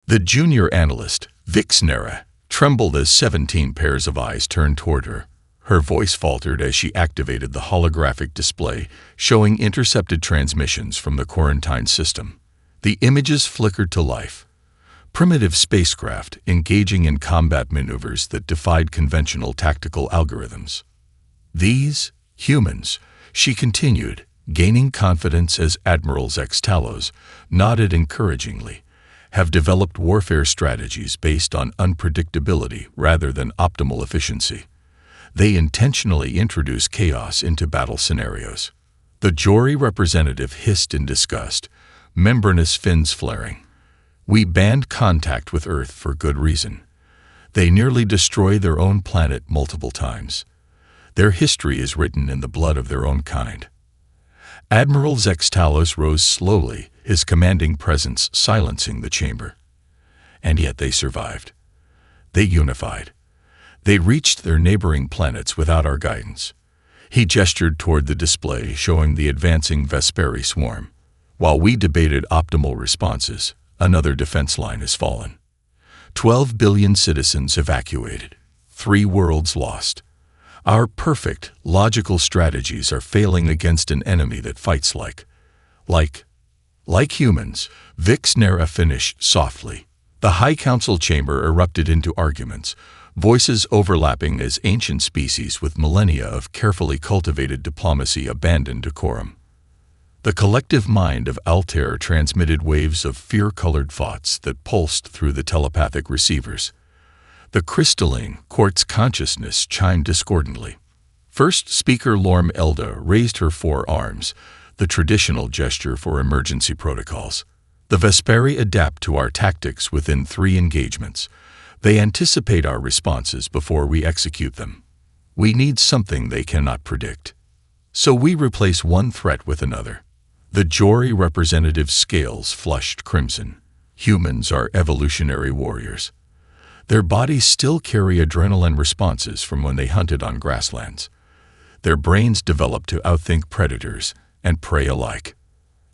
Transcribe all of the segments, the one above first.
The junior analyst, Vixnera, trembled as 17 pairs of eyes turned toward her. Her voice faltered as she activated the holographic display, showing intercepted transmissions from the quarantine system. The images flickered to life. Primitive spacecraft engaging in combat maneuvers that defied conventional tactical algorithms. These humans, she continued, gaining confidence as Admiral Zextalos nodded encouragingly, have developed warfare strategies based on unpredictability rather than optimal efficiency. They intentionally introduce chaos into battle scenarios. The Jori representative hissed in disgust, membranous fins flaring. We banned contact with Earth for good reason. They nearly destroy their own planet multiple times. Their history is written in the blood of their own kind. Admiral Zextalos rose slowly, his commanding presence silencing the chamber. And yet they survived. They unified. They reached their neighboring planets without our guidance. He gestured toward the display showing the advancing Vesperi swarm. While we debated optimal responses, another defense line has fallen. 12 billion citizens evacuated. 3 worlds lost. Our perfect, logical strategies are failing against an enemy that fights like humans, Vixnera finished softly. The High Council chamber erupted into arguments, voices overlapping as ancient species with millennia of carefully cultivated diplomacy abandoned decorum. The collective mind of Altair transmitted waves of fear-colored thoughts that pulsed through the telepathic receivers. The crystalline quartz consciousness chimed discordantly. First speaker Lorm Elda raised her 4 arms, the traditional gesture for emergency protocols. The Vesperi adapt to our tactics within 3 engagements. They anticipate our responses before we execute them. We need something they cannot predict. So we replace one threat with another. The Jori representative's scales flushed crimson. Humans are evolutionary warriors. Their bodies still carry adrenaline responses from when they hunted on grasslands. Their brains developed to outthink predators and prey alike.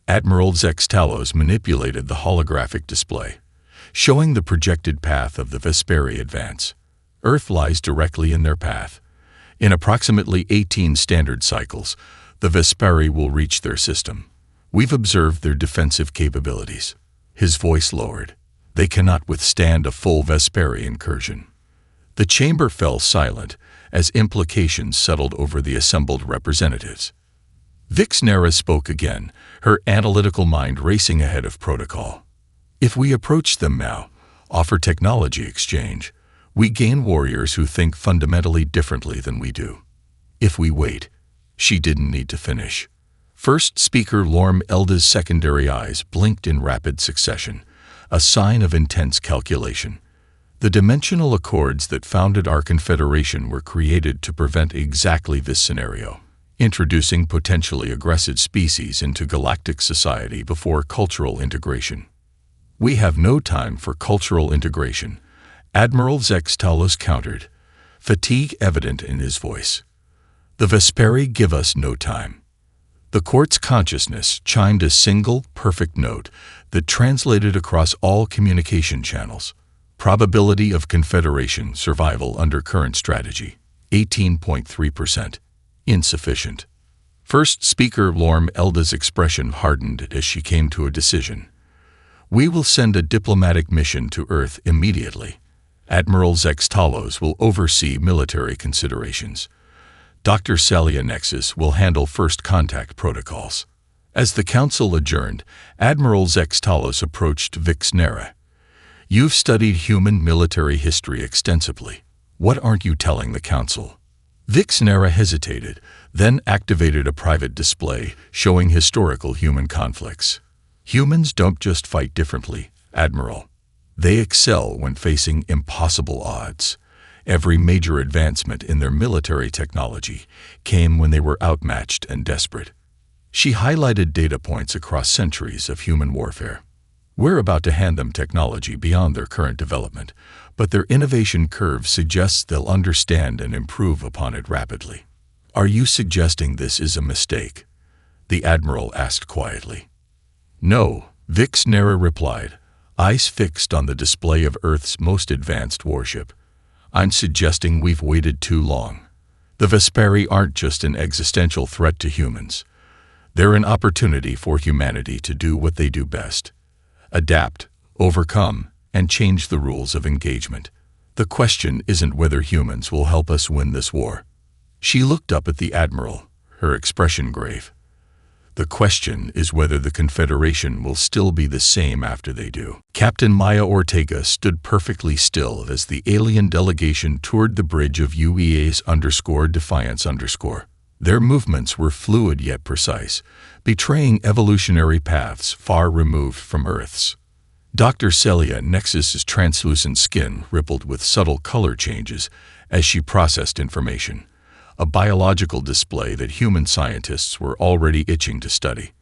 Admiral Zextalos manipulated the holographic display, showing the projected path of the Vesperi advance. Earth lies directly in their path. In approximately 18 standard cycles, the Vesperi will reach their system. We've observed their defensive capabilities. His voice lowered. They cannot withstand a full Vesperi incursion. The chamber fell silent as implications settled over the assembled representatives. Vixnera spoke again, her analytical mind racing ahead of protocol. If we approach them now, offer technology exchange, we gain warriors who think fundamentally differently than we do. If we wait, she didn't need to finish. First speaker Lorm Elda's secondary eyes blinked in rapid succession, a sign of intense calculation. The dimensional accords that founded our confederation were created to prevent exactly this scenario, introducing potentially aggressive species into galactic society before cultural integration. We have no time for cultural integration, Admiral Zextalos countered, fatigue evident in his voice. The Vesperi give us no time. The quartz consciousness chimed a single, perfect note that translated across all communication channels. Probability of Confederation survival under current strategy, 18.3%. Insufficient. First speaker Lorm Elda's expression hardened as she came to a decision. We will send a diplomatic mission to Earth immediately. Admiral Zextalos will oversee military considerations. Dr. Salianexis will handle first contact protocols. As the council adjourned, Admiral Zextalos approached Vixnera. You've studied human military history extensively. What aren't you telling the council? Vixnera hesitated, then activated a private display showing historical human conflicts. Humans don't just fight differently, Admiral. They excel when facing impossible odds. Every major advancement in their military technology came when they were outmatched and desperate. She highlighted data points across centuries of human warfare. We're about to hand them technology beyond their current development, but their innovation curve suggests they'll understand and improve upon it rapidly. Are you suggesting this is a mistake? The Admiral asked quietly. No, Vixnera replied. eyes fixed on the display of Earth's most advanced warship. I'm suggesting we've waited too long. The Vesperi aren't just an existential threat to humans. They're an opportunity for humanity to do what they do best: adapt, overcome, and change the rules of engagement. The question isn't whether humans will help us win this war. She looked up at the Admiral, her expression grave. The question is whether the Confederation will still be the same after they do. Captain Maya Ortega stood perfectly still as the alien delegation toured the bridge of UEA's_Defiance_. Their movements were fluid yet precise, betraying evolutionary paths far removed from Earth's. Dr. Celia Nexus's translucent skin rippled with subtle color changes as she processed information, a biological display that human scientists were already itching to study.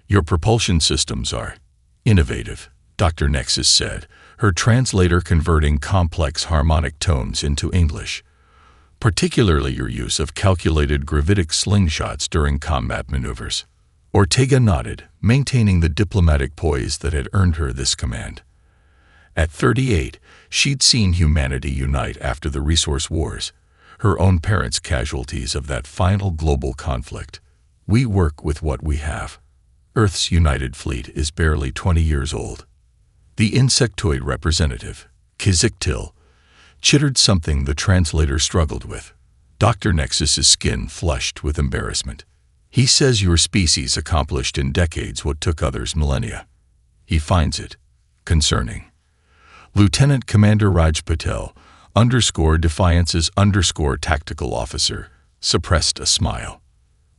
Your propulsion systems are innovative, Dr. Nexus said, her translator converting complex harmonic tones into English. Particularly your use of calculated gravitic slingshots during combat maneuvers. Ortega nodded, maintaining the diplomatic poise that had earned her this command. At 38, she'd seen humanity unite after the resource wars, her own parents' casualties of that final global conflict. We work with what we have. Earth's United Fleet is barely 20 years old. The insectoid representative, Kiziktil, chittered something the translator struggled with. Dr. Nexus's skin flushed with embarrassment. He says your species accomplished in decades what took others millennia. He finds it concerning. Lieutenant Commander Raj Patel, _Defiance's_tactical officer, suppressed a smile.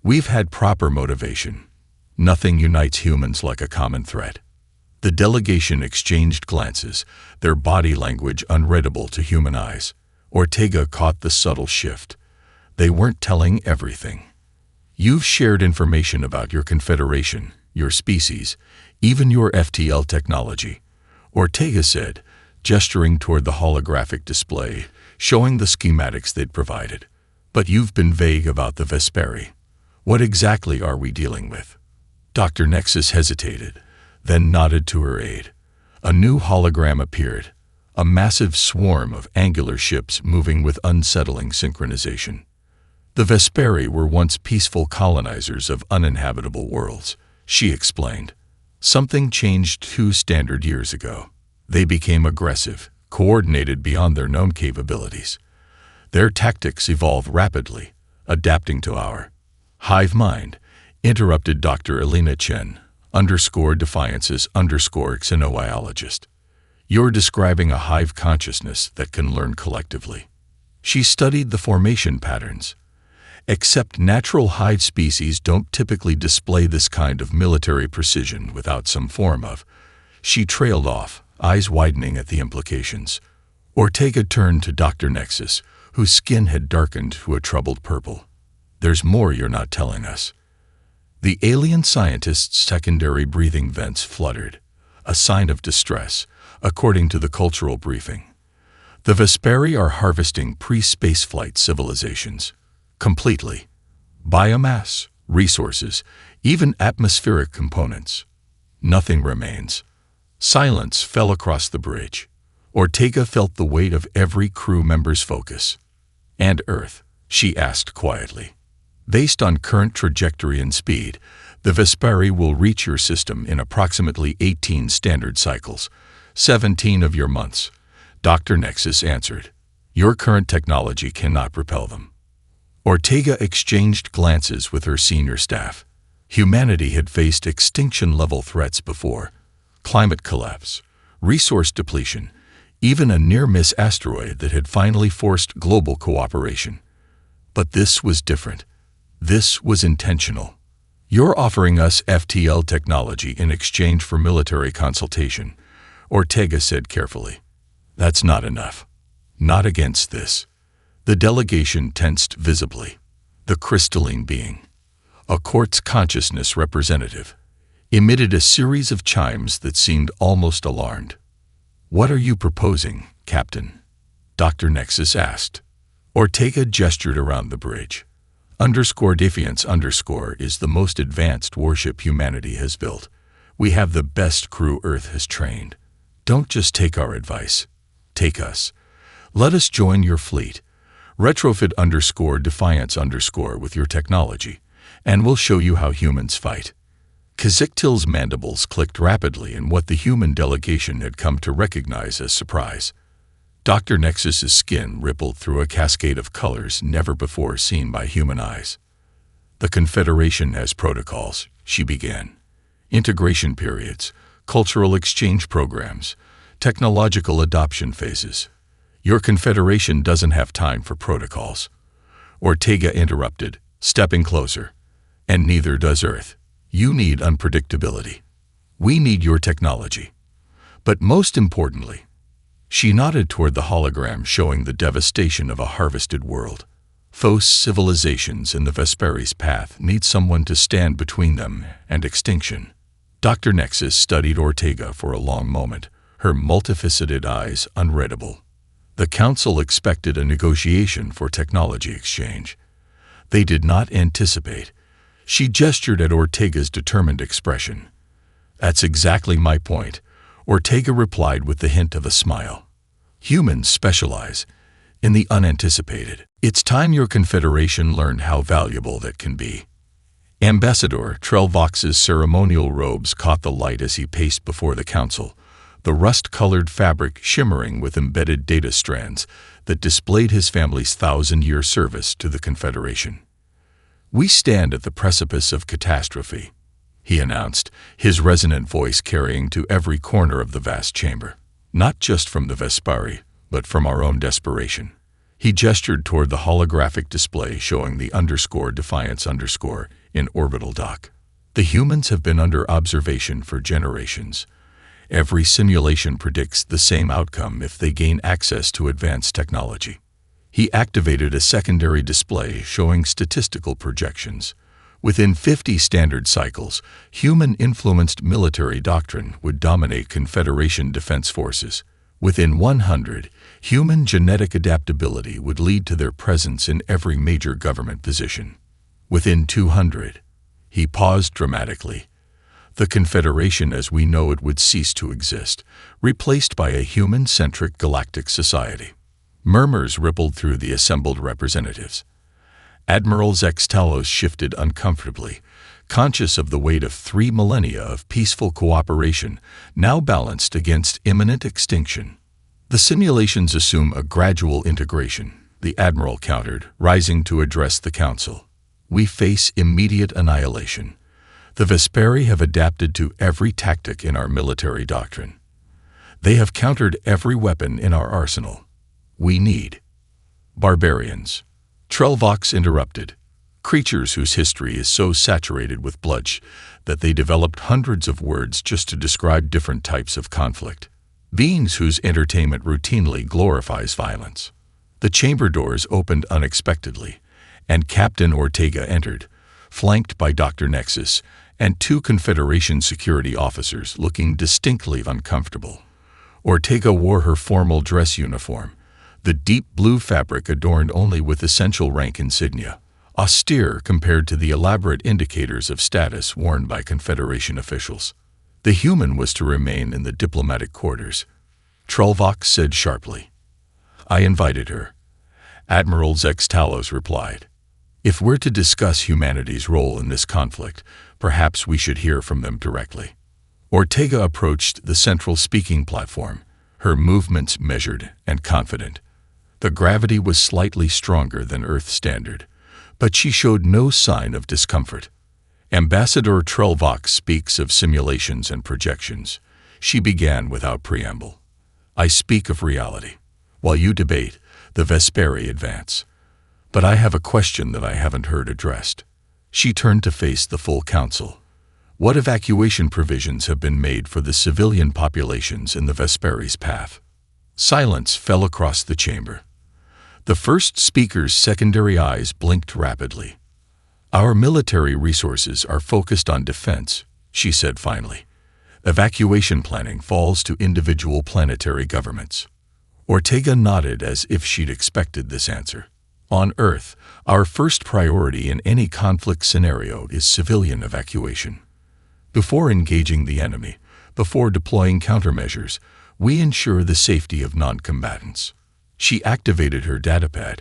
We've had proper motivation. Nothing unites humans like a common threat. The delegation exchanged glances, their body language unreadable to human eyes. Ortega caught the subtle shift. They weren't telling everything. You've shared information about your confederation, your species, even your FTL technology, Ortega said, gesturing toward the holographic display, showing the schematics they'd provided. But you've been vague about the Vesperi. What exactly are we dealing with? Dr. Nexus hesitated, then nodded to her aide. A new hologram appeared, a massive swarm of angular ships moving with unsettling synchronization. The Vesperi were once peaceful colonizers of uninhabitable worlds, she explained. Something changed 2 standard years ago. They became aggressive, coordinated beyond their known capabilities. Their tactics evolved rapidly, adapting to our hive mind, interrupted Dr. Elena Chen, _Defiance's_xenobiologist. You're describing a hive consciousness that can learn collectively. She studied the formation patterns. Except natural hive species don't typically display this kind of military precision without some form of. She trailed off, eyes widening at the implications. Ortega turned to Dr. Nexus, whose skin had darkened to a troubled purple. There's more you're not telling us. The alien scientist's secondary breathing vents fluttered, a sign of distress, according to the cultural briefing. The Vesperi are harvesting pre-spaceflight civilizations. Completely. Biomass, resources, even atmospheric components. Nothing remains. Silence fell across the bridge. Ortega felt the weight of every crew member's focus. And Earth, she asked quietly. Based on current trajectory and speed, the Vesperi will reach your system in approximately 18 standard cycles, 17 of your months. Dr. Nexus answered. Your current technology cannot propel them. Ortega exchanged glances with her senior staff. Humanity had faced extinction-level threats before: climate collapse, resource depletion, even a near-miss asteroid that had finally forced global cooperation. But this was different. This was intentional. You're offering us FTL technology in exchange for military consultation, Ortega said carefully. That's not enough. Not against this. The delegation tensed visibly. The crystalline being, a quartz consciousness representative, emitted a series of chimes that seemed almost alarmed. What are you proposing, Captain? Dr. Nexus asked. Ortega gestured around the bridge. _Defiance_ is the most advanced warship humanity has built. We have the best crew Earth has trained. Don't just take our advice. Take us. Let us join your fleet. Retrofit_defiance_ with your technology, and we'll show you how humans fight. Kaziktil's mandibles clicked rapidly in what the human delegation had come to recognize as surprise. Dr. Nexus's skin rippled through a cascade of colors never before seen by human eyes. The Confederation has protocols, she began. Integration periods, cultural exchange programs, technological adoption phases. Your Confederation doesn't have time for protocols. Ortega interrupted, stepping closer. And neither does Earth. You need unpredictability. We need your technology. But most importantly, she nodded toward the hologram showing the devastation of a harvested world. Phos civilizations in the Vesperi's path need someone to stand between them and extinction. Dr. Nexus studied Ortega for a long moment, her multifaceted eyes unreadable. The Council expected a negotiation for technology exchange. They did not anticipate. She gestured at Ortega's determined expression. That's exactly my point, Ortega replied with the hint of a smile. Humans specialize in the unanticipated. It's time your Confederation learned how valuable that can be. Ambassador Trelvox's ceremonial robes caught the light as he paced before the Council, the rust-colored fabric shimmering with embedded data strands that displayed his family's 1,000-year service to the Confederation. We stand at the precipice of catastrophe, he announced, his resonant voice carrying to every corner of the vast chamber. Not just from the Vespari, but from our own desperation. He gestured toward the holographic display showing the _defiance_ in orbital dock. The humans have been under observation for generations. Every simulation predicts the same outcome if they gain access to advanced technology. He activated a secondary display showing statistical projections. Within 50 standard cycles, human-influenced military doctrine would dominate Confederation defense forces. Within 100, human genetic adaptability would lead to their presence in every major government position. Within 200, he paused dramatically. The Confederation as we know it would cease to exist, replaced by a human-centric galactic society. Murmurs rippled through the assembled representatives. Admiral Zex Talos shifted uncomfortably, conscious of the weight of 3 millennia of peaceful cooperation, now balanced against imminent extinction. The simulations assume a gradual integration, the Admiral countered, rising to address the Council. We face immediate annihilation. The Vesperi have adapted to every tactic in our military doctrine. They have countered every weapon in our arsenal. We need barbarians. Trelvox interrupted. Creatures whose history is so saturated with bloodshed that they developed hundreds of words just to describe different types of conflict. Beings whose entertainment routinely glorifies violence. The chamber doors opened unexpectedly, and Captain Ortega entered, flanked by Dr. Nexus and 2 Confederation security officers looking distinctly uncomfortable. Ortega wore her formal dress uniform, the deep blue fabric adorned only with essential rank insignia, austere compared to the elaborate indicators of status worn by Confederation officials. The human was to remain in the diplomatic quarters. Trelvox said sharply. I invited her. Admiral Zex Talos replied. If we're to discuss humanity's role in this conflict, perhaps we should hear from them directly. Ortega approached the central speaking platform, her movements measured and confident. The gravity was slightly stronger than Earth standard, but she showed no sign of discomfort. Ambassador Trelvox speaks of simulations and projections. She began without preamble. I speak of reality. While you debate, the Vesperi advance. But I have a question that I haven't heard addressed. She turned to face the full council. What evacuation provisions have been made for the civilian populations in the Vesperi's path? Silence fell across the chamber. The first speaker's secondary eyes blinked rapidly. Our military resources are focused on defense, she said finally. Evacuation planning falls to individual planetary governments. Ortega nodded as if she'd expected this answer. On Earth, our first priority in any conflict scenario is civilian evacuation. Before engaging the enemy, before deploying countermeasures, We ensure the safety of non-combatants. She activated her datapad,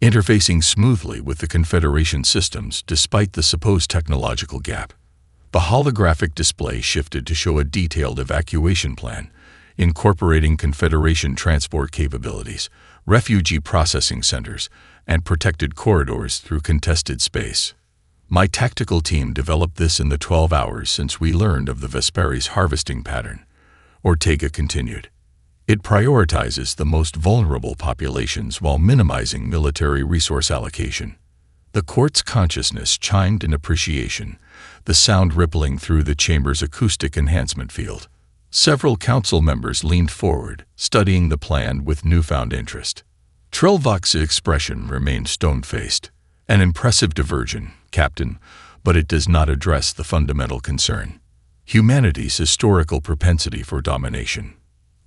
interfacing smoothly with the Confederation systems despite the supposed technological gap. The holographic display shifted to show a detailed evacuation plan, incorporating Confederation transport capabilities, refugee processing centers, and protected corridors through contested space. My tactical team developed this in the 12 hours since we learned of the Vesperi's harvesting pattern, Ortega continued. It prioritizes the most vulnerable populations while minimizing military resource allocation. The court's consciousness chimed in appreciation, the sound rippling through the chamber's acoustic enhancement field. Several council members leaned forward, studying the plan with newfound interest. Trilvox's expression remained stone-faced. An impressive diversion, Captain, but it does not address the fundamental concern: humanity's historical propensity for domination.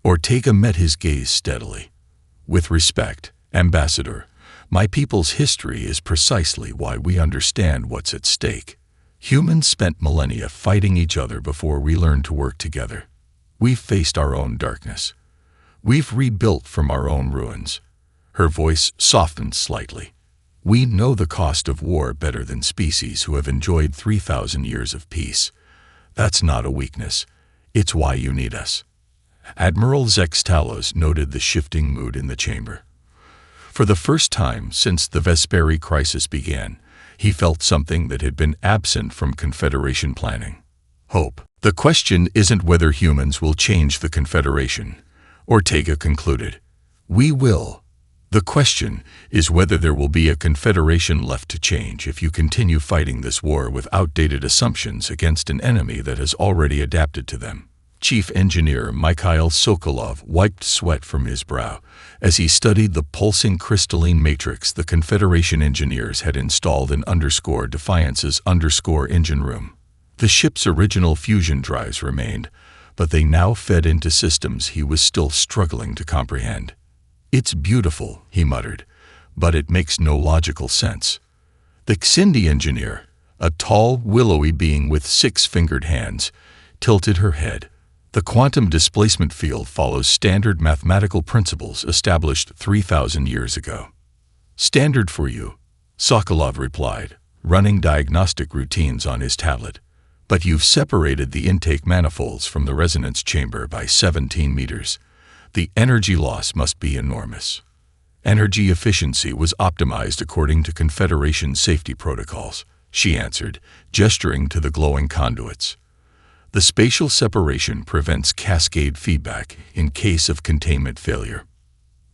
Ortega met his gaze steadily. With respect, Ambassador, my people's history is precisely why we understand what's at stake. Humans spent millennia fighting each other before we learned to work together. We've faced our own darkness. We've rebuilt from our own ruins. Her voice softened slightly. We know the cost of war better than species who have enjoyed 3,000 years of peace. That's not a weakness. It's why you need us. Admiral Zex Talos noted the shifting mood in the chamber. For the first time since the Vesperi crisis began, he felt something that had been absent from Confederation planning: hope. The question isn't whether humans will change the Confederation, Ortega concluded. We will. The question is whether there will be a Confederation left to change if you continue fighting this war with outdated assumptions against an enemy that has already adapted to them. Chief Engineer Mikhail Sokolov wiped sweat from his brow as he studied the pulsing crystalline matrix the Confederation engineers had installed in _Defiance's engine room. The ship's original fusion drives remained, but they now fed into systems he was still struggling to comprehend. It's beautiful, he muttered, but it makes no logical sense. The Xindi engineer, a tall, willowy being with 6-fingered hands, tilted her head. The quantum displacement field follows standard mathematical principles established 3,000 years ago. Standard for you, Sokolov replied, running diagnostic routines on his tablet. But you've separated the intake manifolds from the resonance chamber by 17 meters. The energy loss must be enormous. Energy efficiency was optimized according to Confederation safety protocols, she answered, gesturing to the glowing conduits. The spatial separation prevents cascade feedback in case of containment failure.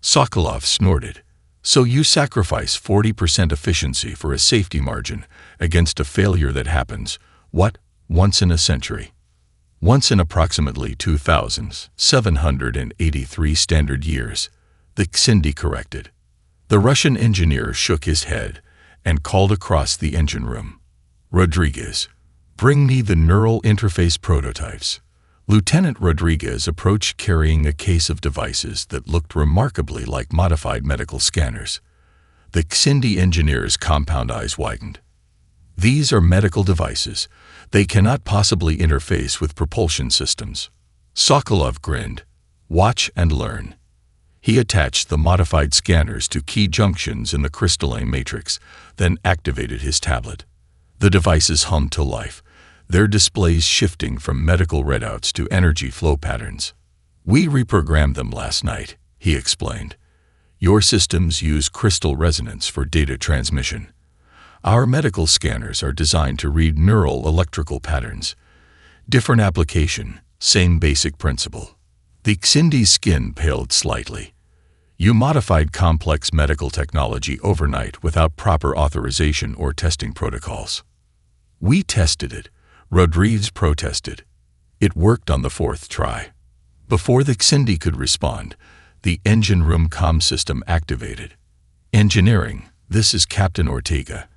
Sokolov snorted. So you sacrifice 40% efficiency for a safety margin against a failure that happens, what, once in a century? Once in approximately 2,783 standard years, the Xindi corrected. The Russian engineer shook his head and called across the engine room. Rodriguez, bring me the neural interface prototypes. Lieutenant Rodriguez approached carrying a case of devices that looked remarkably like modified medical scanners. The Xindi engineer's compound eyes widened. These are medical devices. They cannot possibly interface with propulsion systems. Sokolov grinned. Watch and learn. He attached the modified scanners to key junctions in the crystalline matrix, then activated his tablet. The devices hummed to life, their displays shifting from medical readouts to energy flow patterns. We reprogrammed them last night, he explained. Your systems use crystal resonance for data transmission. Our medical scanners are designed to read neural electrical patterns. Different application, same basic principle. The Xindi's skin paled slightly. You modified complex medical technology overnight without proper authorization or testing protocols. We tested it, Rodriguez protested. It worked on the 4th try. Before the Xindi could respond, the engine room comm system activated. Engineering, this is Captain Ortega.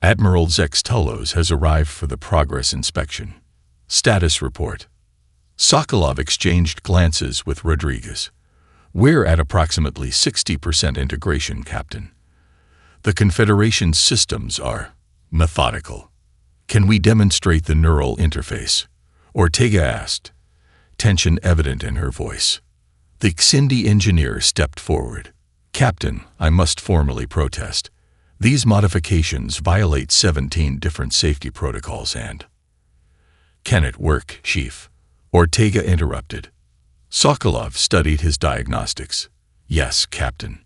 Admiral Zex Talos has arrived for the progress inspection. Status report. Sokolov exchanged glances with Rodriguez. We're at approximately 60% integration, Captain. The Confederation's systems are methodical. Can we demonstrate the neural interface? Ortega asked, tension evident in her voice. The Xindi engineer stepped forward. "Captain, I must formally protest. These modifications violate 17 different safety protocols and—" "Can it work, Chief?" Ortega interrupted. Sokolov studied his diagnostics. "Yes, Captain.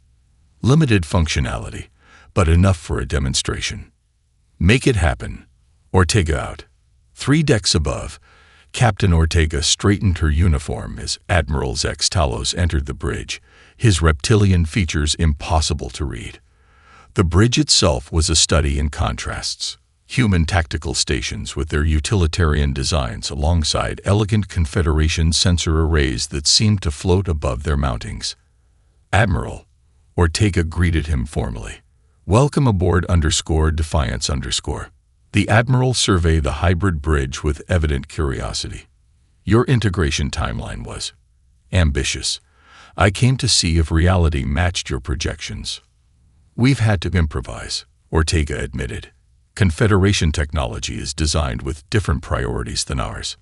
Limited functionality, but enough for a demonstration." "Make it happen." Ortega out. 3 decks above, Captain Ortega straightened her uniform as Admiral Zex Talos entered the bridge, his reptilian features impossible to read. The bridge itself was a study in contrasts. Human tactical stations with their utilitarian designs alongside elegant Confederation sensor arrays that seemed to float above their mountings. "Admiral," Ortega greeted him formally. "Welcome aboard _Defiance _." The Admiral surveyed the hybrid bridge with evident curiosity. "Your integration timeline was ambitious. I came to see if reality matched your projections." "We've had to improvise," Ortega admitted. "Confederation technology is designed with different priorities than ours."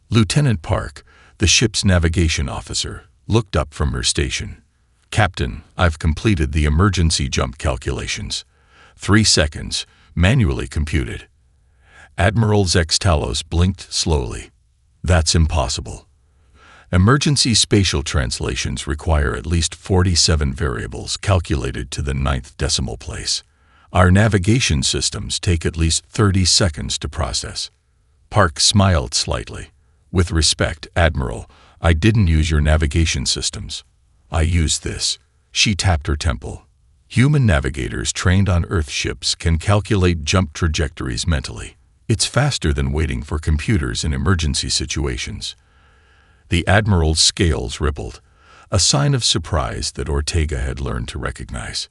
Lieutenant Park, the ship's navigation officer, looked up from her station. "Captain, I've completed the emergency jump calculations. 3 seconds, manually computed." Admiral Zex Talos blinked slowly. "That's impossible. Emergency spatial translations require at least 47 variables calculated to the 9th decimal place. Our navigation systems take at least 30 seconds to process." Park smiled slightly. "With respect, Admiral, I didn't use your navigation systems. I used this." She tapped her temple. "Human navigators trained on Earth ships can calculate jump trajectories mentally. It's faster than waiting for computers in emergency situations." The Admiral's scales rippled, a sign of surprise that Ortega had learned to recognize.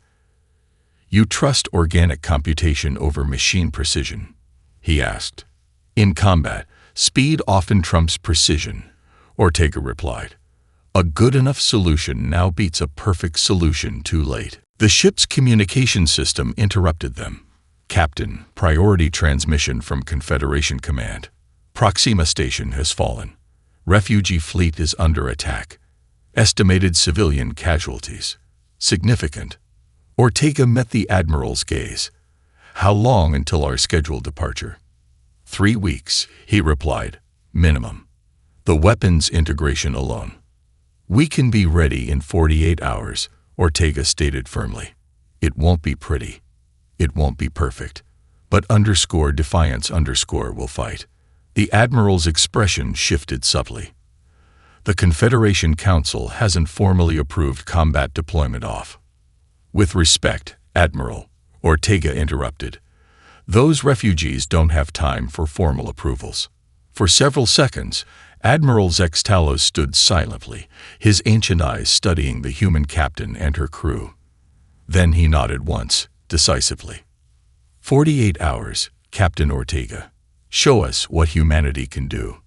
"You trust organic computation over machine precision?" he asked. "In combat, speed often trumps precision," Ortega replied. "A good enough solution now beats a perfect solution too late." The ship's communication system interrupted them. "Captain, priority transmission from Confederation Command. Proxima Station has fallen. Refugee fleet is under attack. Estimated civilian casualties significant." Ortega met the Admiral's gaze. "How long until our scheduled departure?" 3 weeks, he replied. "Minimum. The weapons integration alone." "We can be ready in 48 hours, Ortega stated firmly. "It won't be pretty. It won't be perfect. But _Defiance will fight." The Admiral's expression shifted subtly. "The Confederation Council hasn't formally approved combat deployment off." "With respect, Admiral," Ortega interrupted. "Those refugees don't have time for formal approvals." For several seconds, Admiral Zex Talos stood silently, his ancient eyes studying the human captain and her crew. Then he nodded once, decisively. 48 hours, Captain Ortega. Show us what humanity can do."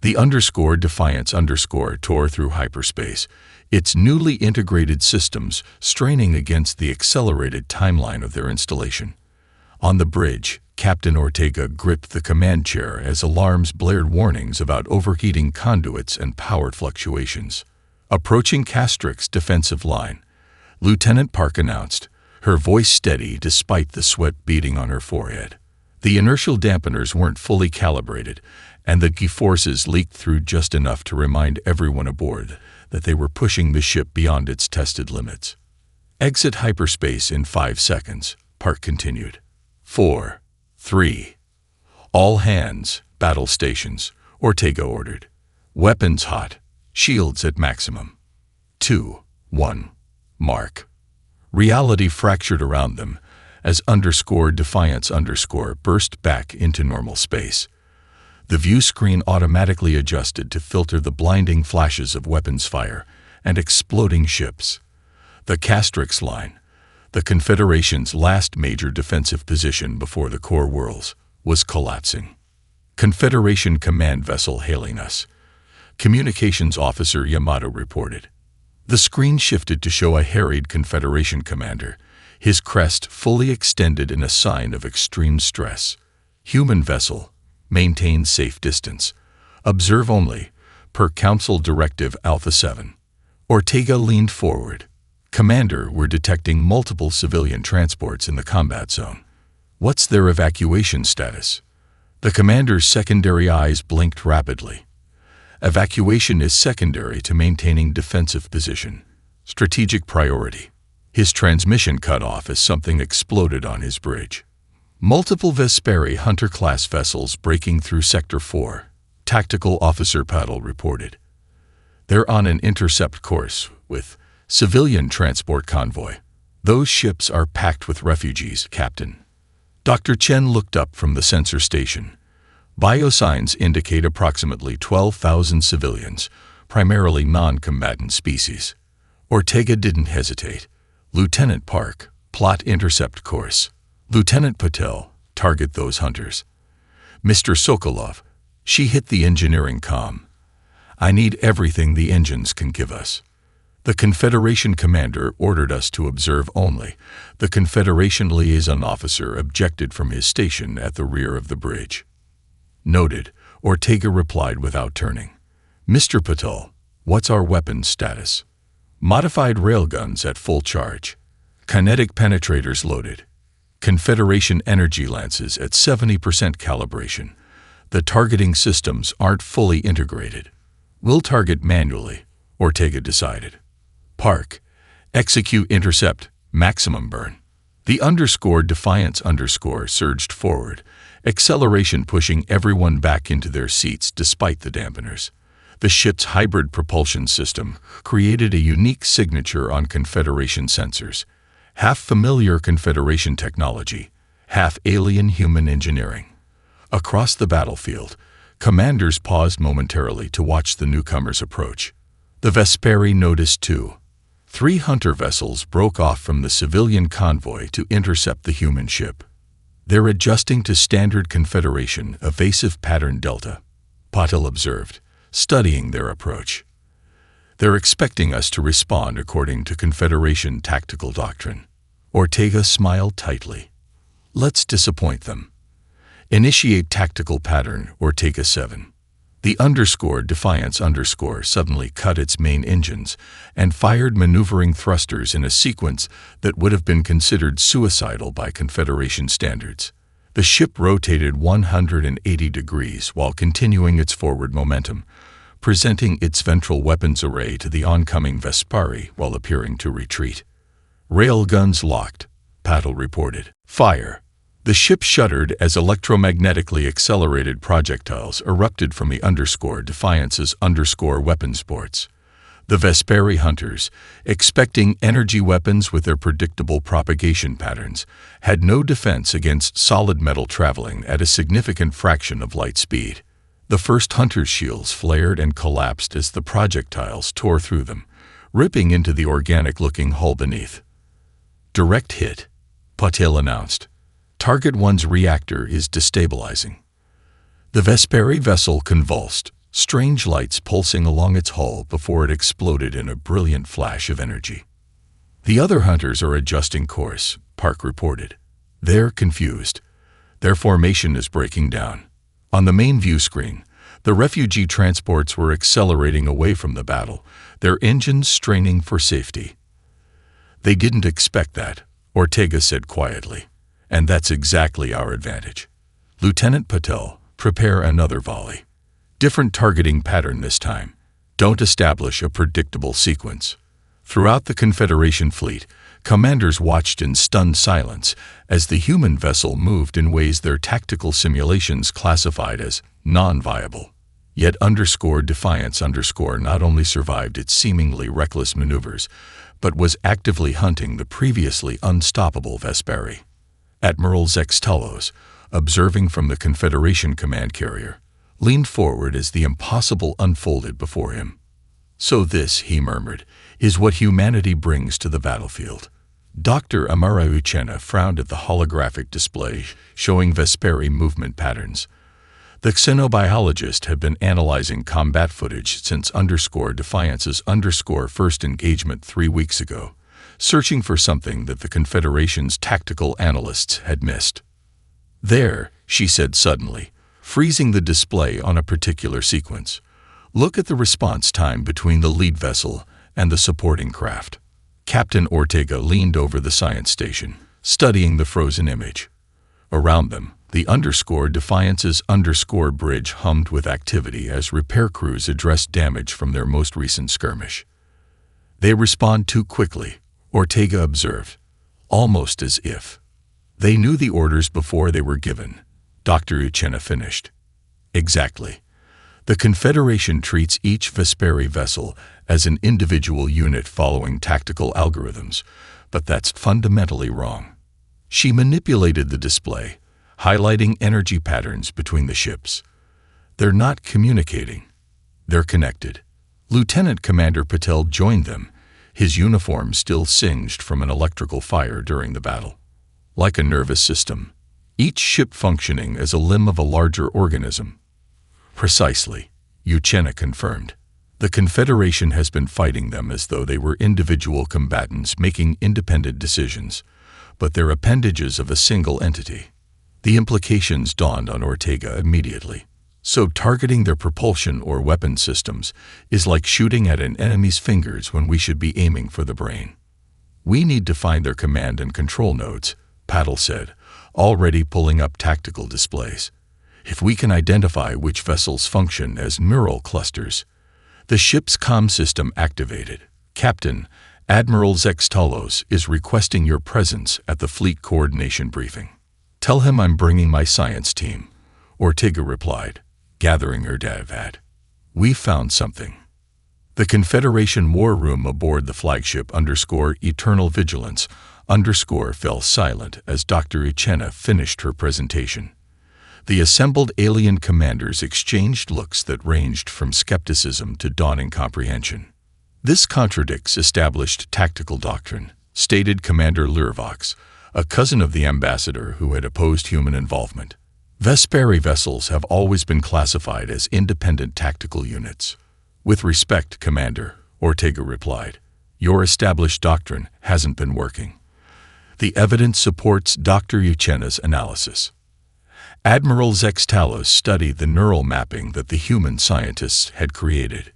The _Defiance tore through hyperspace, its newly integrated systems straining against the accelerated timeline of their installation. On the bridge, Captain Ortega gripped the command chair as alarms blared warnings about overheating conduits and power fluctuations. Approaching Castric's defensive line, Lieutenant Park announced, her voice steady despite the sweat beading on her forehead. The inertial dampeners weren't fully calibrated, and the G-forces leaked through just enough to remind everyone aboard that they were pushing the ship beyond its tested limits. "Exit hyperspace in 5 seconds, Park continued. 4, 3. "All hands, battle stations," Ortega ordered. "Weapons hot, shields at maximum." 2, 1. Mark. Reality fractured around them as _Defiance burst back into normal space. The view screen automatically adjusted to filter the blinding flashes of weapons fire and exploding ships. The Castrix line, the Confederation's last major defensive position before the core worlds, was collapsing. "Confederation command vessel hailing us," Communications Officer Yamato reported. The screen shifted to show a harried Confederation commander, his crest fully extended in a sign of extreme stress. "Human vessel, maintain safe distance. Observe only, per Council Directive Alpha 7. Ortega leaned forward. Commander, we're detecting multiple civilian transports in the combat zone. What's their evacuation status? The commander's secondary eyes blinked rapidly. Evacuation is secondary to maintaining defensive position. Strategic priority. His transmission cut off as something exploded on his bridge. Multiple Vesperi Hunter-class vessels breaking through Sector 4, Tactical Officer Paddle reported. They're on an intercept course with civilian transport convoy. Those ships are packed with refugees, Captain. Dr. Chen looked up from the sensor station. Biosigns indicate approximately 12,000 civilians, primarily non-combatant species. Ortega didn't hesitate. Lieutenant Park, plot intercept course. Lieutenant Patel, target those hunters. Mr. Sokolov, she hit the engineering comm. I need everything the engines can give us. The Confederation commander ordered us to observe only. The Confederation liaison officer objected from his station at the rear of the bridge. Noted, Ortega replied without turning. Mr. Patel, what's our weapons status? Modified railguns at full charge. Kinetic penetrators loaded. Confederation energy lances at 70% calibration. The targeting systems aren't fully integrated. We'll target manually, Ortega decided. Park, execute intercept, maximum burn. The _Defiance surged forward, acceleration pushing everyone back into their seats despite the dampeners. The ship's hybrid propulsion system created a unique signature on Confederation sensors, half familiar Confederation technology, half alien human engineering. Across the battlefield, commanders paused momentarily to watch the newcomers approach. The Vesperi noticed too. 3 hunter vessels broke off from the civilian convoy to intercept the human ship. They're adjusting to standard Confederation evasive pattern delta, Patel observed, studying their approach. They're expecting us to respond according to Confederation tactical doctrine. Ortega smiled tightly. Let's disappoint them. Initiate tactical pattern, Ortega 7. The _Defiance suddenly cut its main engines and fired maneuvering thrusters in a sequence that would have been considered suicidal by Confederation standards. The ship rotated 180 degrees while continuing its forward momentum, presenting its ventral weapons array to the oncoming Vesperi while appearing to retreat. Railguns locked, Patel reported. Fire. The ship shuddered as electromagnetically accelerated projectiles erupted from the _Defiance's weapons ports. The Vesperi hunters, expecting energy weapons with their predictable propagation patterns, had no defense against solid metal traveling at a significant fraction of light speed. The first hunter's shields flared and collapsed as the projectiles tore through them, ripping into the organic-looking hull beneath. Direct hit, Patel announced. Target 1's reactor is destabilizing. The Vesperi vessel convulsed, strange lights pulsing along its hull before it exploded in a brilliant flash of energy. The other hunters are adjusting course, Park reported. They're confused. Their formation is breaking down. On the main view screen, the refugee transports were accelerating away from the battle, their engines straining for safety. They didn't expect that, Ortega said quietly. And that's exactly our advantage. Lieutenant Patel, prepare another volley. Different targeting pattern this time. Don't establish a predictable sequence. Throughout the Confederation fleet, commanders watched in stunned silence as the human vessel moved in ways their tactical simulations classified as non-viable. Yet _Defiance not only survived its seemingly reckless maneuvers, but was actively hunting the previously unstoppable Vesperi. Admiral Zextelos, observing from the Confederation command carrier, leaned forward as the impossible unfolded before him. So this, he murmured, is what humanity brings to the battlefield. Dr. Amara Uchenna frowned at the holographic display showing Vesperi movement patterns. The xenobiologist had been analyzing combat footage since _Defiance's first engagement 3 weeks ago, searching for something that the Confederation's tactical analysts had missed. There, she said suddenly, freezing the display on a particular sequence. Look at the response time between the lead vessel and the supporting craft. Captain Ortega leaned over the science station, studying the frozen image. Around them, the _Defiance's bridge hummed with activity as repair crews addressed damage from their most recent skirmish. They respond too quickly, Ortega observed, almost as if they knew the orders before they were given. Dr. Uchenna finished. Exactly. The Confederation treats each Vesperi vessel as an individual unit following tactical algorithms, but that's fundamentally wrong. She manipulated the display, highlighting energy patterns between the ships. They're not communicating. They're connected. Lieutenant Commander Patel joined them, his uniform still singed from an electrical fire during the battle. Like a nervous system, each ship functioning as a limb of a larger organism. Precisely, Uchenna confirmed. The Confederation has been fighting them as though they were individual combatants making independent decisions, but they're appendages of a single entity. The implications dawned on Ortega immediately. So targeting their propulsion or weapon systems is like shooting at an enemy's fingers when we should be aiming for the brain. We need to find their command and control nodes, Patel said, already pulling up tactical displays. If we can identify which vessels function as neural clusters. The ship's comm system activated. Captain, Admiral Zextalos is requesting your presence at the fleet coordination briefing. Tell him I'm bringing my science team, Ortega replied, gathering her davad. We found something. The Confederation war room aboard the flagship _Eternal Vigilance fell silent as Dr. Uchenna finished her presentation. The assembled alien commanders exchanged looks that ranged from skepticism to dawning comprehension. This contradicts established tactical doctrine, stated Commander Lurvox, a cousin of the ambassador who had opposed human involvement. Vesperi vessels have always been classified as independent tactical units. With respect, Commander, Ortega replied, your established doctrine hasn't been working. The evidence supports Dr. Uchenna's analysis. Admiral Zextalos studied the neural mapping that the human scientists had created.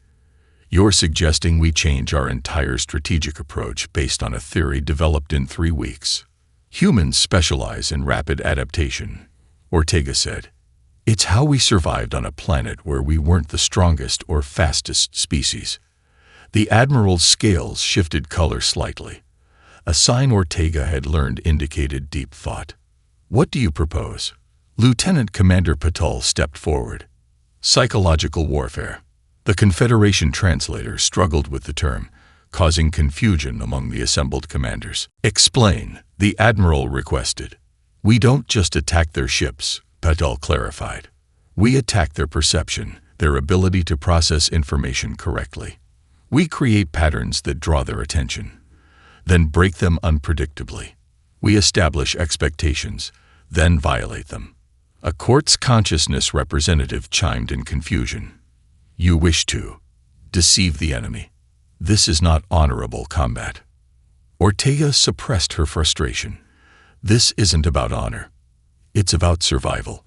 You're suggesting we change our entire strategic approach based on a theory developed in 3 weeks. Humans specialize in rapid adaptation, Ortega said. It's how we survived on a planet where we weren't the strongest or fastest species. The Admiral's scales shifted color slightly. A sign Ortega had learned indicated deep thought. What do you propose? Lieutenant Commander Patel stepped forward. Psychological warfare. The Confederation translator struggled with the term, causing confusion among the assembled commanders. Explain, the Admiral requested. We don't just attack their ships, Patel clarified. We attack their perception, their ability to process information correctly. We create patterns that draw their attention, then break them unpredictably. We establish expectations, then violate them. A court's consciousness representative chimed in confusion. You wish to deceive the enemy. This is not honorable combat. Ortega suppressed her frustration. This isn't about honor. It's about survival.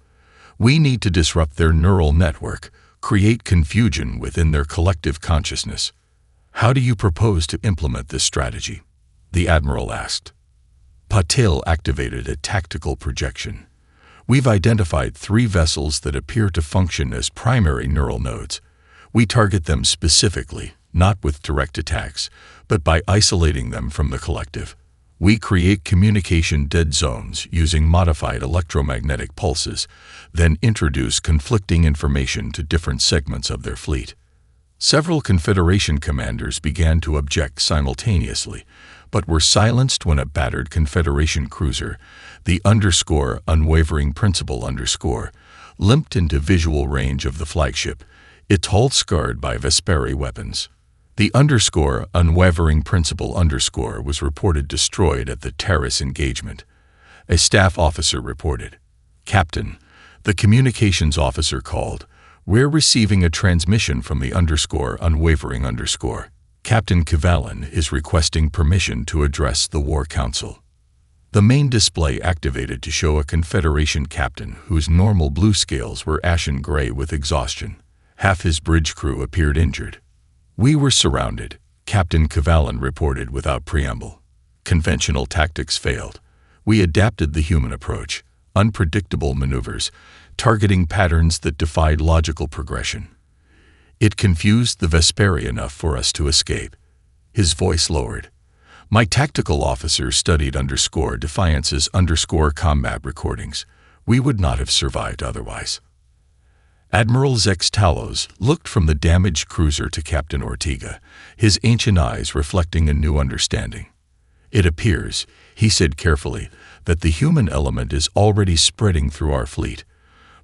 We need to disrupt their neural network, create confusion within their collective consciousness. How do you propose to implement this strategy? The Admiral asked. Patel activated a tactical projection. We've identified 3 vessels that appear to function as primary neural nodes. We target them specifically, not with direct attacks, but by isolating them from the collective. We create communication dead zones using modified electromagnetic pulses, then introduce conflicting information to different segments of their fleet. Several Confederation commanders began to object simultaneously, but were silenced when a battered Confederation cruiser, the _Unwavering Principle limped into visual range of the flagship, its hull scarred by Vesperi weapons. The Unwavering Principle was reported destroyed at the terrace engagement. A staff officer reported. Captain, the communications officer called. We're receiving a transmission from the Unwavering. Captain Kivalin is requesting permission to address the War Council. The main display activated to show a Confederation captain whose normal blue scales were ashen gray with exhaustion. Half his bridge crew appeared injured. We were surrounded, Captain Cavallan reported without preamble. Conventional tactics failed. We adapted the human approach, unpredictable maneuvers, targeting patterns that defied logical progression. It confused the Vesperi enough for us to escape. His voice lowered. My tactical officer studied _Defiance's _combat recordings. We would not have survived otherwise. Admiral Zex Talos looked from the damaged cruiser to Captain Ortega, his ancient eyes reflecting a new understanding. It appears, he said carefully, that the human element is already spreading through our fleet.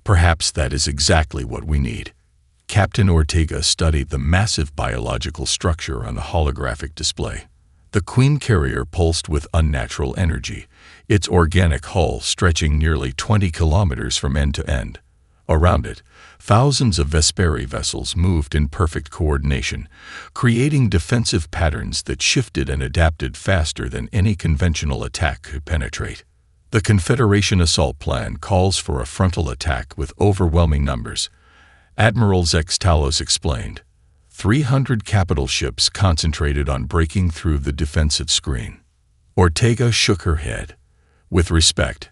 Perhaps that is exactly what we need. Captain Ortega studied the massive biological structure on the holographic display. The Queen carrier pulsed with unnatural energy, its organic hull stretching nearly 20 kilometers from end to end. Around it, thousands of Vesperi vessels moved in perfect coordination, creating defensive patterns that shifted and adapted faster than any conventional attack could penetrate. The Confederation assault plan calls for a frontal attack with overwhelming numbers. Admiral Zex Talos explained. 300 capital ships concentrated on breaking through the defensive screen. Ortega shook her head. With respect,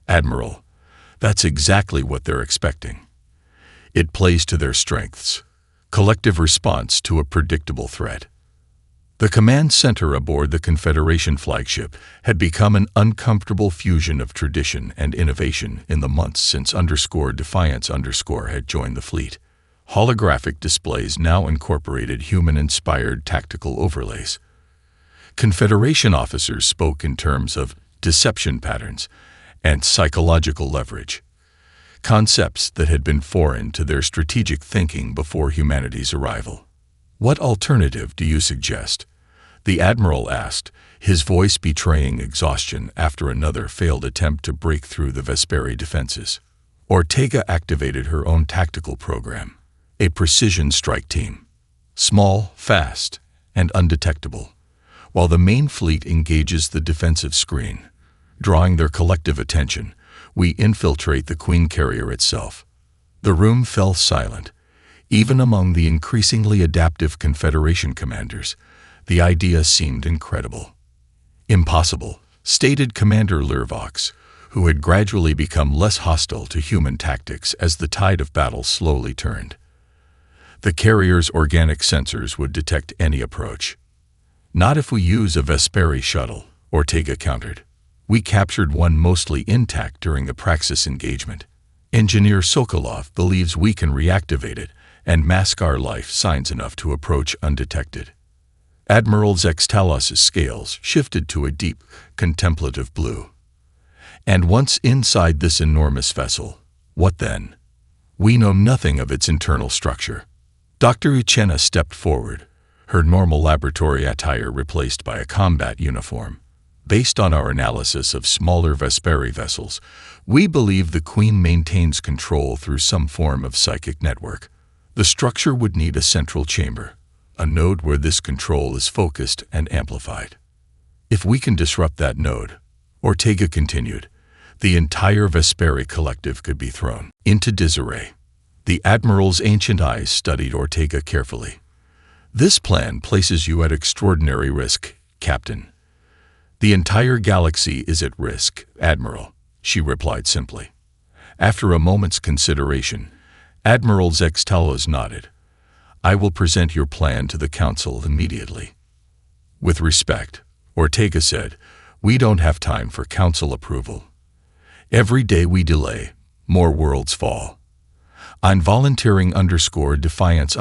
Admiral, that's exactly what they're expecting. It plays to their strengths. Collective response to a predictable threat. The command center aboard the Confederation flagship had become an uncomfortable fusion of tradition and innovation in the months since _Defiance had joined the fleet. Holographic displays now incorporated human-inspired tactical overlays. Confederation officers spoke in terms of deception patterns and psychological leverage, concepts that had been foreign to their strategic thinking before humanity's arrival. What alternative do you suggest? The Admiral asked, his voice betraying exhaustion after another failed attempt to break through the Vesperi defenses. Ortega activated her own tactical program, a precision strike team. Small, fast, and undetectable, while the main fleet engages the defensive screen. Drawing their collective attention, we infiltrate the Queen carrier itself. The room fell silent. Even among the increasingly adaptive Confederation commanders, the idea seemed incredible. Impossible, stated Commander Lurvox, who had gradually become less hostile to human tactics as the tide of battle slowly turned. The carrier's organic sensors would detect any approach. Not if we use a Vesperi shuttle, Ortega countered. We captured one mostly intact during the Praxis engagement. Engineer Sokolov believes we can reactivate it and mask our life signs enough to approach undetected. Admiral Zex Talos' scales shifted to a deep, contemplative blue. And once inside this enormous vessel, what then? We know nothing of its internal structure. Dr. Uchenna stepped forward, her normal laboratory attire replaced by a combat uniform. Based on our analysis of smaller Vesperi vessels, we believe the Queen maintains control through some form of psychic network. The structure would need a central chamber, a node where this control is focused and amplified. If we can disrupt that node, Ortega continued, the entire Vesperi collective could be thrown into disarray. The Admiral's ancient eyes studied Ortega carefully. This plan places you at extraordinary risk, Captain. The entire galaxy is at risk, Admiral, she replied simply. After a moment's consideration, Admiral Zex Talos nodded. I will present your plan to the Council immediately. With respect, Ortega said, we don't have time for Council approval. Every day we delay, more worlds fall. I'm volunteering _Defiance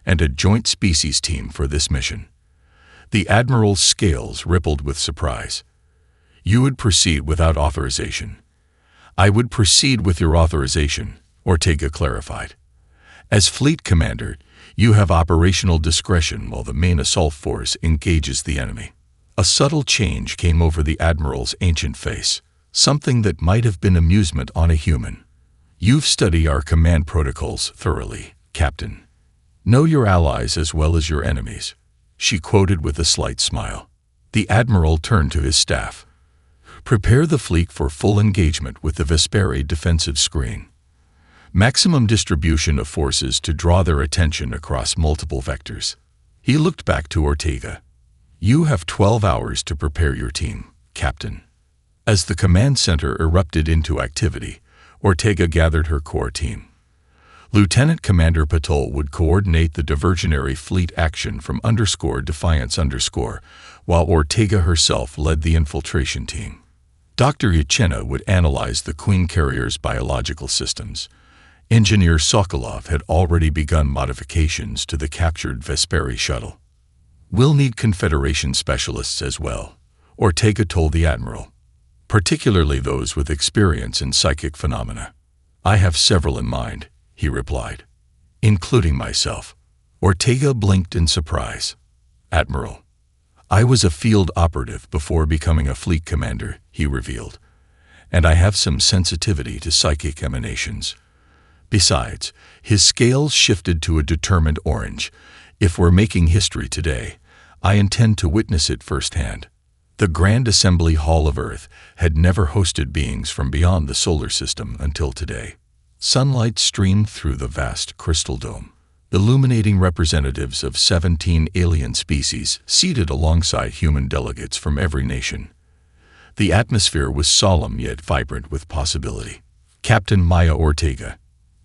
and a joint species team for this mission. The Admiral's scales rippled with surprise. You would proceed without authorization. I would proceed with your authorization, Ortega clarified. As fleet commander, you have operational discretion while the main assault force engages the enemy. A subtle change came over the Admiral's ancient face, something that might have been amusement on a human. You've studied our command protocols thoroughly, Captain. Know your allies as well as your enemies, she quoted with a slight smile. The Admiral turned to his staff. Prepare the fleet for full engagement with the Vesperi defensive screen. Maximum distribution of forces to draw their attention across multiple vectors. He looked back to Ortega. "You have 12 hours to prepare your team, Captain." As the command center erupted into activity, Ortega gathered her core team. Lieutenant Commander Patol would coordinate the diversionary fleet action from _Defiance_, while Ortega herself led the infiltration team. Dr. Uchena would analyze the Queen carrier's biological systems. Engineer Sokolov had already begun modifications to the captured Vesperi shuttle. "We'll need Confederation specialists as well," Ortega told the Admiral, "particularly those with experience in psychic phenomena." "I have several in mind," he replied, "including myself." Ortega blinked in surprise. "Admiral, I was a field operative before becoming a fleet commander," he revealed, "and I have some sensitivity to psychic emanations." Besides, his scales shifted to a determined orange. "If we're making history today, I intend to witness it firsthand." The Grand Assembly Hall of Earth had never hosted beings from beyond the solar system until today. Sunlight streamed through the vast crystal dome, illuminating representatives of 17 alien species seated alongside human delegates from every nation. The atmosphere was solemn yet vibrant with possibility. Captain Maya Ortega,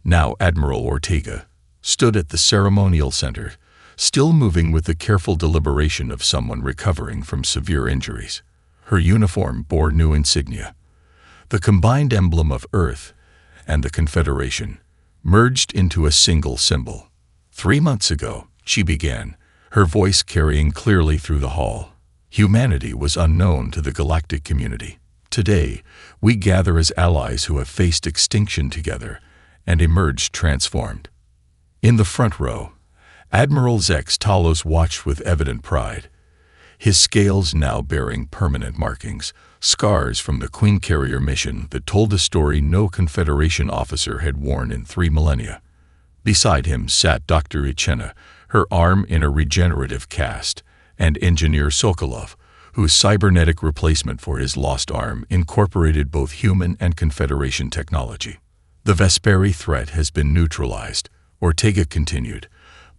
now Admiral Ortega, stood at the ceremonial center, still moving with the careful deliberation of someone recovering from severe injuries. Her uniform bore new insignia. The combined emblem of Earth and the Confederation merged into a single symbol. 3 months ago, she began, her voice carrying clearly through the hall. Humanity was unknown to the galactic community. Today, we gather as allies who have faced extinction together and emerged transformed. In the front row, Admiral Zex Talos watched with evident pride, his scales now bearing permanent markings, scars from the Queen carrier mission that told a story no Confederation officer had worn in 3 millennia. Beside him sat Dr. Uchena, her arm in a regenerative cast, and Engineer Sokolov, whose cybernetic replacement for his lost arm incorporated both human and Confederation technology. "The Vesperi threat has been neutralized," Ortega continued,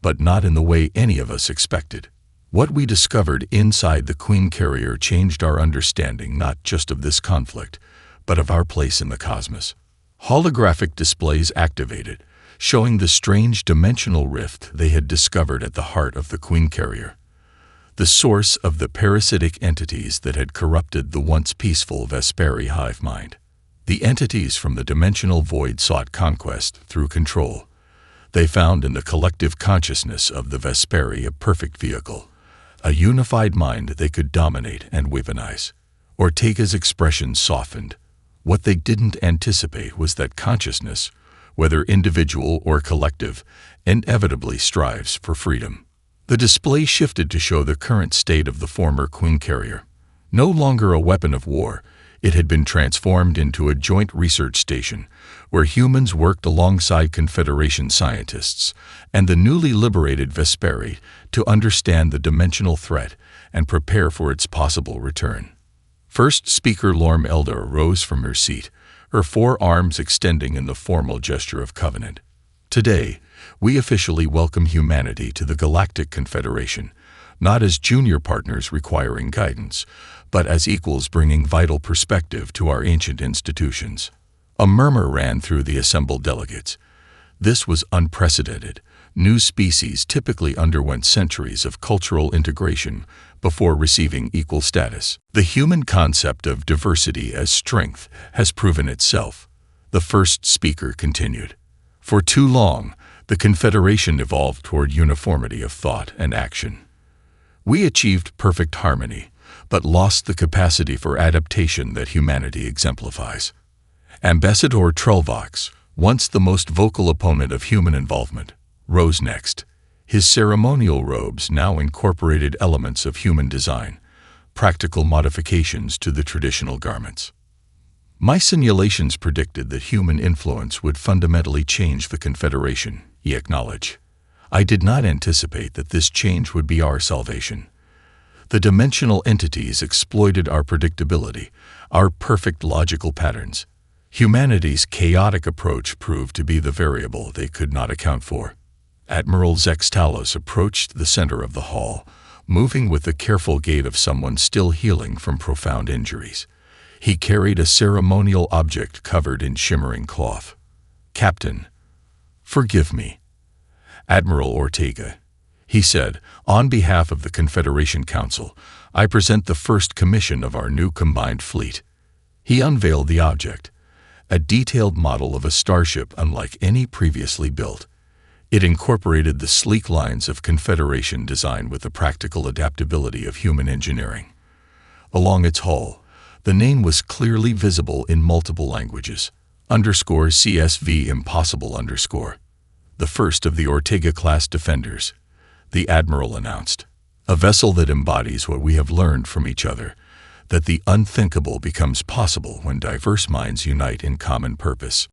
"but not in the way any of us expected. What we discovered inside the Queen carrier changed our understanding not just of this conflict, but of our place in the cosmos." Holographic displays activated, showing the strange dimensional rift they had discovered at the heart of the Queen carrier, the source of the parasitic entities that had corrupted the once peaceful Vesperi hive mind. The entities from the dimensional void sought conquest through control. They found in the collective consciousness of the Vesperi a perfect vehicle, a unified mind they could dominate and weaponize. Ortega's expression softened. What they didn't anticipate was that consciousness, whether individual or collective, inevitably strives for freedom. The display shifted to show the current state of the former Queen carrier. No longer a weapon of war, it had been transformed into a joint research station where humans worked alongside Confederation scientists and the newly liberated Vesperi to understand the dimensional threat and prepare for its possible return. First Speaker Lorm Eldar rose from her seat, her 4 arms extending in the formal gesture of covenant. "Today, we officially welcome humanity to the Galactic Confederation, not as junior partners requiring guidance, but as equals bringing vital perspective to our ancient institutions." A murmur ran through the assembled delegates. This was unprecedented. New species typically underwent centuries of cultural integration before receiving equal status. "The human concept of diversity as strength has proven itself," the first speaker continued. "For too long, the Confederation evolved toward uniformity of thought and action. We achieved perfect harmony, but lost the capacity for adaptation that humanity exemplifies." Ambassador Trulvox, once the most vocal opponent of human involvement, rose next. His ceremonial robes now incorporated elements of human design, practical modifications to the traditional garments. "My simulations predicted that human influence would fundamentally change the Confederation," he acknowledged. "I did not anticipate that this change would be our salvation. The dimensional entities exploited our predictability, our perfect logical patterns. Humanity's chaotic approach proved to be the variable they could not account for." Admiral Zextalos approached the center of the hall, moving with the careful gait of someone still healing from profound injuries. He carried a ceremonial object covered in shimmering cloth. "Captain, forgive me." "Admiral Ortega," he said, "on behalf of the Confederation Council, I present the first commission of our new combined fleet." He unveiled the object, a detailed model of a starship unlike any previously built. It incorporated the sleek lines of Confederation design with the practical adaptability of human engineering. Along its hull, the name was clearly visible in multiple languages. _CSV Impossible _ the first of the Ortega-class defenders, the Admiral announced. A vessel that embodies what we have learned from each other, that the unthinkable becomes possible when diverse minds unite in common purpose.